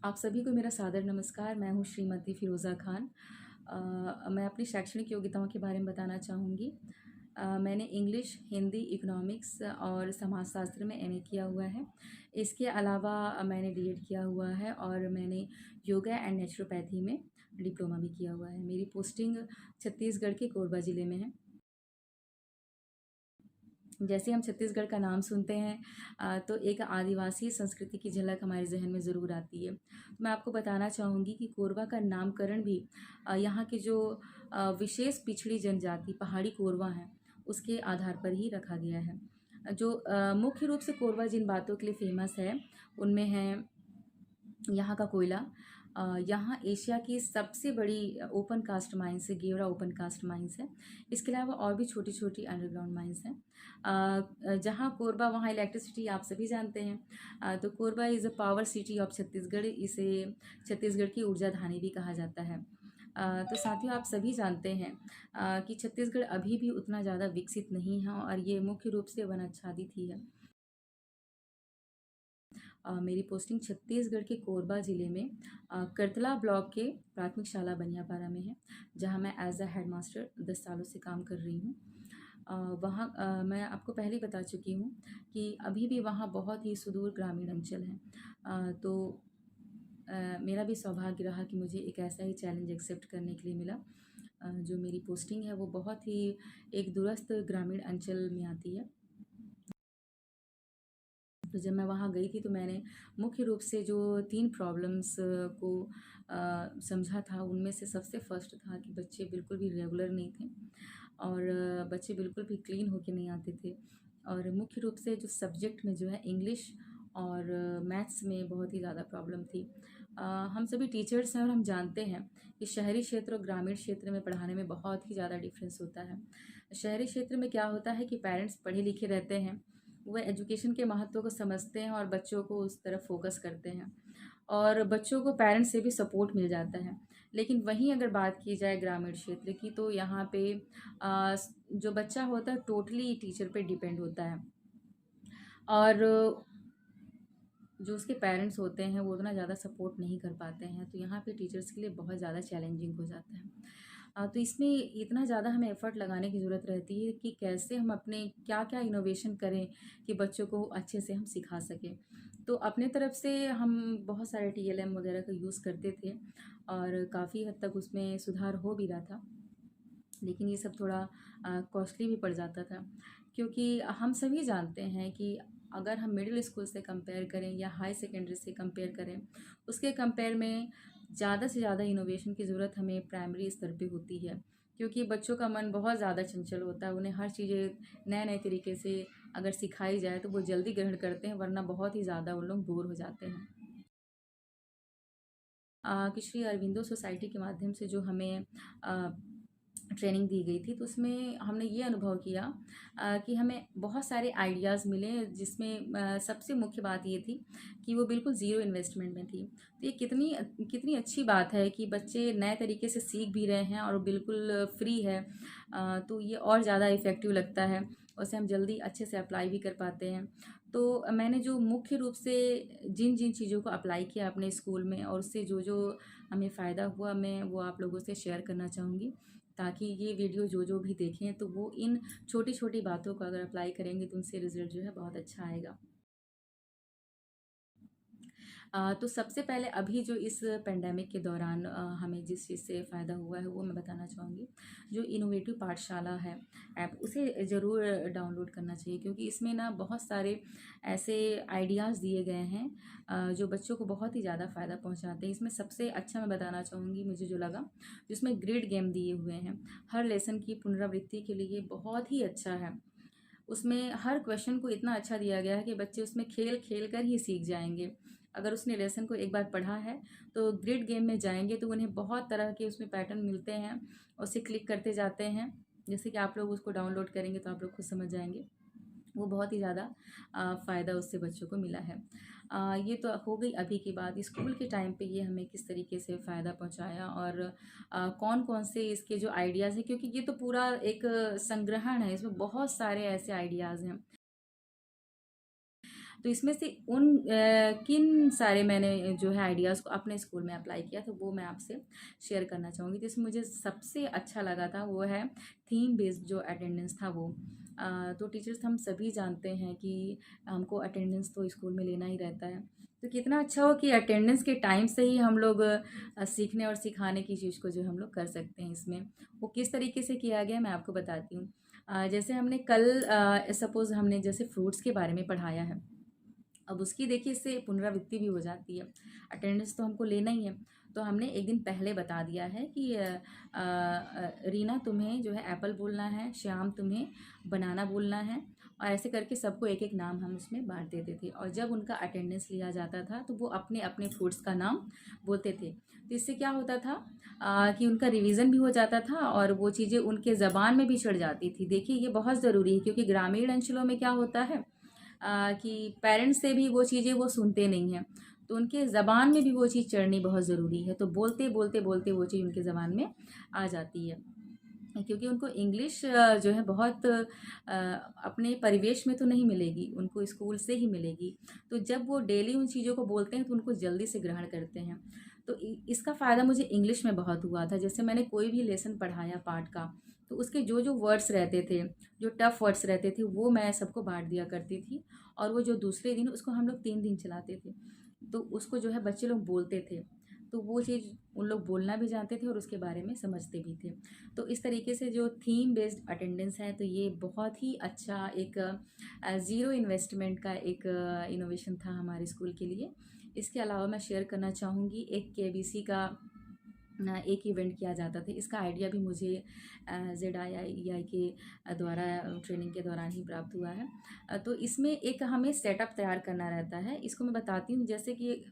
आप सभी को मेरा सादर नमस्कार। मैं हूँ श्रीमती फ़िरोज़ा खान। मैं अपनी शैक्षणिक योग्यताओं के बारे में बताना चाहूँगी। मैंने इंग्लिश, हिंदी, इकोनॉमिक्स और समाजशास्त्र में एमए किया हुआ है। इसके अलावा मैंने बीएड किया हुआ है और मैंने योगा एंड नेचुरोपैथी में डिप्लोमा भी किया हुआ है। मेरी पोस्टिंग छत्तीसगढ़ के कोरबा ज़िले में है। जैसे हम छत्तीसगढ़ का नाम सुनते हैं तो एक आदिवासी संस्कृति की झलक हमारे ज़हन में ज़रूर आती है। मैं आपको बताना चाहूँगी कि कोरबा का नामकरण भी यहाँ की जो विशेष पिछड़ी जनजाति पहाड़ी कोरवा हैं, उसके आधार पर ही रखा गया है। जो मुख्य रूप से कोरबा जिन बातों के लिए फ़ेमस है, उनमें है यहाँ का कोयला। यहाँ एशिया की सबसे बड़ी ओपन कास्ट माइंस है, गेवरा ओपन कास्ट माइंस है। इसके अलावा और भी छोटी-छोटी अंडरग्राउंड माइंस हैं। जहाँ कोरबा वहाँ इलेक्ट्रिसिटी आप सभी जानते हैं। तो Korba is a power city of Chhattisgarh. इसे छत्तीसगढ़ की ऊर्जा धानी भी कहा जाता है। तो साथियों आप सभी जानते हैं कि छत्तीसगढ़ अभी भी उतना ज़्यादा विकसित नहीं है और ये मुख्य रूप से वनाच्छादित ही है। मेरी पोस्टिंग छत्तीसगढ़ के कोरबा ज़िले में करतला ब्लॉक के प्राथमिक शाला बनियापारा में है, जहाँ मैं एज अ हेड मास्टर 10 सालों से काम कर रही हूँ। वहाँ मैं आपको पहले ही बता चुकी हूँ कि अभी भी वहाँ बहुत ही सुदूर ग्रामीण अंचल हैं। तो मेरा भी सौभाग्य रहा कि मुझे एक ऐसा ही चैलेंज एक्सेप्ट करने के लिए मिला। जो मेरी पोस्टिंग है वो बहुत ही एक दूरस्थ ग्रामीण अंचल में आती है। तो जब मैं वहाँ गई थी तो मैंने मुख्य रूप से जो 3 प्रॉब्लम्स को समझा था, उनमें से सबसे फर्स्ट था कि बच्चे बिल्कुल भी रेगुलर नहीं थे और बच्चे बिल्कुल भी क्लीन होके नहीं आते थे और मुख्य रूप से जो सब्जेक्ट में जो है इंग्लिश और मैथ्स में बहुत ही ज़्यादा प्रॉब्लम थी। हम सभी टीचर्स हैं और हम जानते हैं कि शहरी क्षेत्र और ग्रामीण क्षेत्र में पढ़ाने में बहुत ही ज़्यादा डिफरेंस होता है। शहरी क्षेत्र में क्या होता है कि पेरेंट्स पढ़े लिखे रहते हैं, वो एजुकेशन के महत्व को समझते हैं और बच्चों को उस तरफ फोकस करते हैं और बच्चों को पेरेंट्स से भी सपोर्ट मिल जाता है। लेकिन वहीं अगर बात की जाए ग्रामीण क्षेत्र की तो यहाँ पे जो बच्चा होता है टोटली टीचर पे डिपेंड होता है और जो उसके पेरेंट्स होते हैं वो उतना ज़्यादा सपोर्ट नहीं कर पाते हैं, तो यहाँ पे टीचर्स के लिए बहुत ज़्यादा चैलेंजिंग हो जाता है। तो इसमें इतना ज़्यादा हमें एफ़र्ट लगाने की ज़रूरत रहती है कि कैसे हम अपने क्या-क्या इनोवेशन करें कि बच्चों को अच्छे से हम सिखा सकें। तो अपने तरफ से हम बहुत सारे टीएलएम वगैरह का यूज़ करते थे और काफ़ी हद तक उसमें सुधार हो भी रहा था। लेकिन ये सब थोड़ा कॉस्टली भी पड़ जाता था क्योंकि हम सभी जानते हैं कि अगर हम मिडिल स्कूल से कंपेयर करें या हाई सेकेंडरी से कंपेयर करें, उसके कंपेयर में ज़्यादा से ज़्यादा इनोवेशन की ज़रूरत हमें प्राइमरी स्तर पे होती है क्योंकि बच्चों का मन बहुत ज़्यादा चंचल होता है। उन्हें हर चीज़ें नए-नए तरीके से अगर सिखाई जाए तो वो जल्दी ग्रहण करते हैं, वरना बहुत ही ज़्यादा वो लोग बोर हो जाते हैं। कि श्री अरविंदो सोसाइटी के माध्यम से जो हमें ट्रेनिंग दी गई थी तो उसमें हमने ये अनुभव किया कि हमें बहुत सारे आइडियाज़ मिले जिसमें सबसे मुख्य बात ये थी कि वो बिल्कुल ज़ीरो इन्वेस्टमेंट में थी। तो ये कितनी कितनी अच्छी बात है कि बच्चे नए तरीके से सीख भी रहे हैं और बिल्कुल फ्री है। तो ये और ज़्यादा इफ़ेक्टिव लगता है, उसे हम जल्दी अच्छे से अप्लाई भी कर पाते हैं। तो मैंने जो मुख्य रूप से जिन-जिन चीज़ों को अप्लाई किया अपने स्कूल में और उससे जो-जो हमें फ़ायदा हुआ, मैं वो आप लोगों से शेयर करना चाहूँगी, ताकि ये वीडियो जो-जो भी देखें तो वो इन छोटी-छोटी बातों को अगर अप्लाई करेंगे तो उनसे रिज़ल्ट जो है बहुत अच्छा आएगा। तो सबसे पहले अभी जो इस पैंडेमिक के दौरान हमें जिस चीज़ से फ़ायदा हुआ है वो मैं बताना चाहूँगी। जो इनोवेटिव पाठशाला है ऐप, उसे ज़रूर डाउनलोड करना चाहिए क्योंकि इसमें ना बहुत सारे ऐसे आइडियाज़ दिए गए हैं जो बच्चों को बहुत ही ज़्यादा फ़ायदा पहुँचाते हैं। इसमें सबसे अच्छा मैं बताना चाहूँगी मुझे जो लगा, जिसमें ग्रिड गेम दिए हुए हैं। हर लेसन की पुनरावृत्ति के लिए बहुत ही अच्छा है। उसमें हर क्वेश्चन को इतना अच्छा दिया गया है कि बच्चे उसमें खेल-खेल कर ही सीख जाएँगे। अगर उसने लेसन को एक बार पढ़ा है, तो ग्रिड गेम में जाएँगे तो उन्हें बहुत तरह के उसमें पैटर्न मिलते हैं, उसे क्लिक करते जाते हैं। जैसे कि आप लोग उसको डाउनलोड करेंगे तो आप लोग खुद समझ जाएँगे। वो बहुत ही ज़्यादा फ़ायदा उससे बच्चों को मिला है। ये तो हो गई अभी की बात। स्कूल के टाइम पे ये हमें किस तरीके से फ़ायदा पहुँचाया और कौन-कौन से इसके जो आइडियाज़ हैं, क्योंकि ये तो पूरा एक संग्रहण है, इसमें बहुत सारे ऐसे आइडियाज़ हैं। तो इसमें से उन किन सारे मैंने जो है आइडियाज़ को अपने स्कूल में अप्लाई किया, तो वो मैं आपसे शेयर करना चाहूँगी। तो इसमें मुझे सबसे अच्छा लगा था वो है थीम बेस्ड जो अटेंडेंस था वो। तो टीचर्स हम सभी जानते हैं कि हमको अटेंडेंस तो स्कूल में लेना ही रहता है। तो कितना अच्छा हो कि अटेंडेंस के टाइम से ही हम लोग सीखने और सिखाने की चीज़ को जो हम लोग कर सकते हैं इसमें। वो किस तरीके से किया गया मैं आपको बताती हूँ। जैसे हमने कल सपोज़ हमने जैसे फ्रूट्स के बारे में पढ़ाया है। अब उसकी देखिए इससे पुनरावृत्ति भी हो जाती है। अटेंडेंस तो हमको लेना ही है। तो हमने एक दिन पहले बता दिया है कि रीना तुम्हें जो है एप्पल बोलना है, श्याम तुम्हें बनाना बोलना है, और ऐसे करके सबको एक एक नाम हम उसमें बांट देते थे। और जब उनका अटेंडेंस लिया जाता था तो वो अपने अपने फ्रूट्स का नाम बोलते थे। तो इससे क्या होता था कि उनका रिवीजन भी हो जाता था और वो चीज़ें उनके ज़बान में भी चढ़ जाती थी। देखिए ये बहुत ज़रूरी है, क्योंकि ग्रामीण अंचलों में क्या होता है कि पेरेंट्स से भी वो चीज़ें वो सुनते नहीं हैं, तो उनके ज़बान में भी वो चीज़ चढ़नी बहुत ज़रूरी है। तो बोलते बोलते बोलते वो चीज़ उनके ज़बान में आ जाती है, क्योंकि उनको इंग्लिश जो है बहुत अपने परिवेश में तो नहीं मिलेगी, उनको स्कूल से ही मिलेगी। तो जब वो डेली उन चीज़ों को बोलते हैं तो उनको जल्दी से ग्रहण करते हैं। तो इसका फ़ायदा मुझे इंग्लिश में बहुत हुआ था। जैसे मैंने कोई भी लेसन पढ़ाया पाठ का, तो उसके जो जो वर्ड्स रहते थे, जो टफ वर्ड्स रहते थे, वो मैं सबको बांट दिया करती थी। और वो जो दूसरे दिन उसको हम लोग 3 दिन चलाते थे, तो उसको जो है बच्चे लोग बोलते थे। तो वो चीज़ उन लोग बोलना भी जानते थे और उसके बारे में समझते भी थे। तो इस तरीके से जो थीम बेस्ड अटेंडेंस है, तो ये बहुत ही अच्छा एक ज़ीरो इन्वेस्टमेंट का एक इनोवेशन था हमारे स्कूल के लिए। इसके अलावा मैं शेयर करना चाहूँगी एक केबीसी का एक इवेंट किया जाता था। इसका आइडिया भी मुझे ZII के द्वारा ट्रेनिंग के दौरान ही प्राप्त हुआ है। तो इसमें एक हमें सेटअप तैयार करना रहता है। इसको मैं बताती हूँ, जैसे कि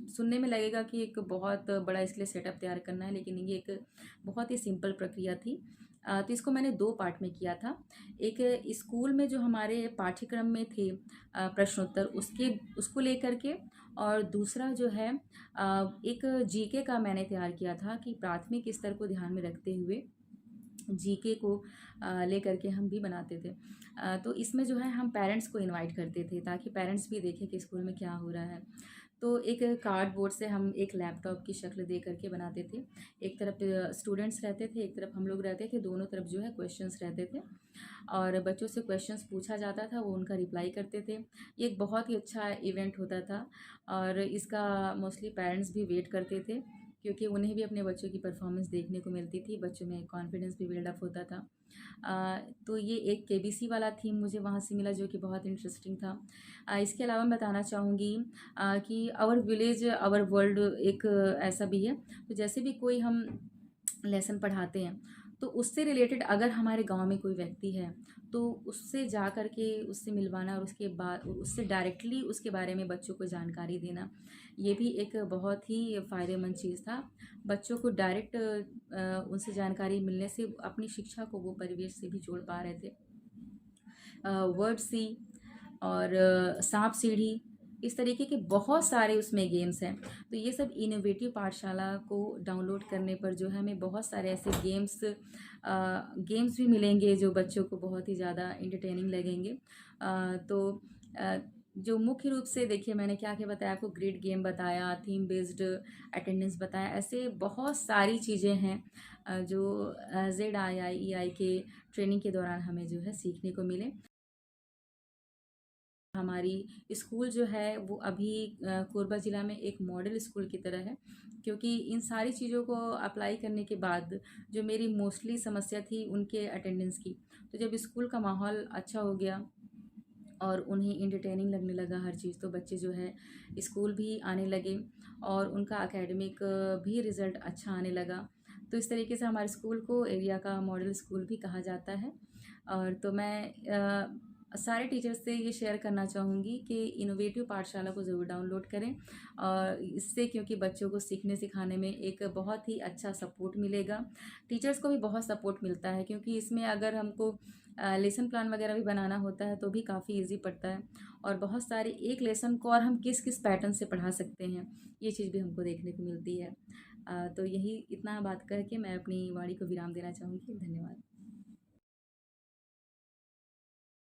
सुनने में लगेगा कि एक बहुत बड़ा इसके लिए सेटअप तैयार करना है, लेकिन ये एक बहुत ही सिंपल प्रक्रिया थी। तो इसको मैंने 2 पार्ट में किया था। एक स्कूल में जो हमारे पाठ्यक्रम में थे प्रश्नोत्तर, उसको लेकर के, और दूसरा जो है एक जीके का मैंने तैयार किया था कि प्राथमिक स्तर को ध्यान में रखते हुए जीके को लेकर के हम भी बनाते थे। तो इसमें जो है हम पेरेंट्स को इनवाइट करते थे, ताकि पेरेंट्स भी देखें कि स्कूल में क्या हो रहा है। तो एक कार्डबोर्ड से हम एक लैपटॉप की शक्ल दे करके बनाते थे। एक तरफ स्टूडेंट्स रहते थे, एक तरफ हम लोग रहते थे, दोनों तरफ जो है क्वेश्चंस रहते थे, और बच्चों से क्वेश्चंस पूछा जाता था, वो उनका रिप्लाई करते थे। ये एक बहुत ही अच्छा इवेंट होता था, और इसका मोस्टली पेरेंट्स भी वेट करते थे, क्योंकि उन्हें भी अपने बच्चों की परफॉर्मेंस देखने को मिलती थी, बच्चों में कॉन्फिडेंस भी बिल्डअप होता था। तो ये एक केबीसी वाला थीम मुझे वहाँ से मिला, जो कि बहुत इंटरेस्टिंग था। इसके अलावा मैं बताना चाहूँगी कि आवर विलेज आवर वर्ल्ड एक ऐसा भी है। तो जैसे भी कोई हम लेसन पढ़ाते हैं, तो उससे रिलेटेड अगर हमारे गांव में कोई व्यक्ति है, तो उससे जा कर के उससे मिलवाना, और उसके बाद उससे डायरेक्टली उसके बारे में बच्चों को जानकारी देना, ये भी एक बहुत ही फ़ायदेमंद चीज़ था। बच्चों को डायरेक्ट उनसे जानकारी मिलने से अपनी शिक्षा को वो परिवेश से भी जोड़ पा रहे थे। वर्ड सी और सांप सीढ़ी, इस तरीके के बहुत सारे उसमें गेम्स हैं। तो ये सब इनोवेटिव पाठशाला को डाउनलोड करने पर जो है हमें बहुत सारे ऐसे गेम्स भी मिलेंगे जो बच्चों को बहुत ही ज़्यादा इंटरटेनिंग लगेंगे। तो अ, जो मुख्य रूप से देखिए मैंने क्या क्या बताया आपको, ग्रिड गेम बताया, थीम बेस्ड अटेंडेंस बताया, ऐसे बहुत सारी चीज़ें हैं जो ZII के ट्रेनिंग के दौरान हमें जो है सीखने को मिले। हमारी स्कूल जो है वो अभी कोरबा ज़िला में एक मॉडल स्कूल की तरह है, क्योंकि इन सारी चीज़ों को अप्लाई करने के बाद जो मेरी मोस्टली समस्या थी उनके अटेंडेंस की, तो जब स्कूल का माहौल अच्छा हो गया और उन्हें एंटरटेनिंग लगने लगा हर चीज़, तो बच्चे जो है स्कूल भी आने लगे और उनका एकेडमिक भी रिज़ल्ट अच्छा आने लगा। तो इस तरीके से हमारे स्कूल को एरिया का मॉडल स्कूल भी कहा जाता है। और तो मैं सारे टीचर्स से ये शेयर करना चाहूँगी कि इनोवेटिव पाठशाला को ज़रूर डाउनलोड करें, और इससे क्योंकि बच्चों को सीखने सिखाने में एक बहुत ही अच्छा सपोर्ट मिलेगा। टीचर्स को भी बहुत सपोर्ट मिलता है, क्योंकि इसमें अगर हमको लेसन प्लान वगैरह भी बनाना होता है तो भी काफ़ी इजी पड़ता है, और बहुत सारे एक लेसन को और हम किस किस पैटर्न से पढ़ा सकते हैं, ये चीज़ भी हमको देखने को मिलती है। तो यही इतना बात करके मैं अपनी वाणी को विराम देना चाहूँगी। धन्यवाद।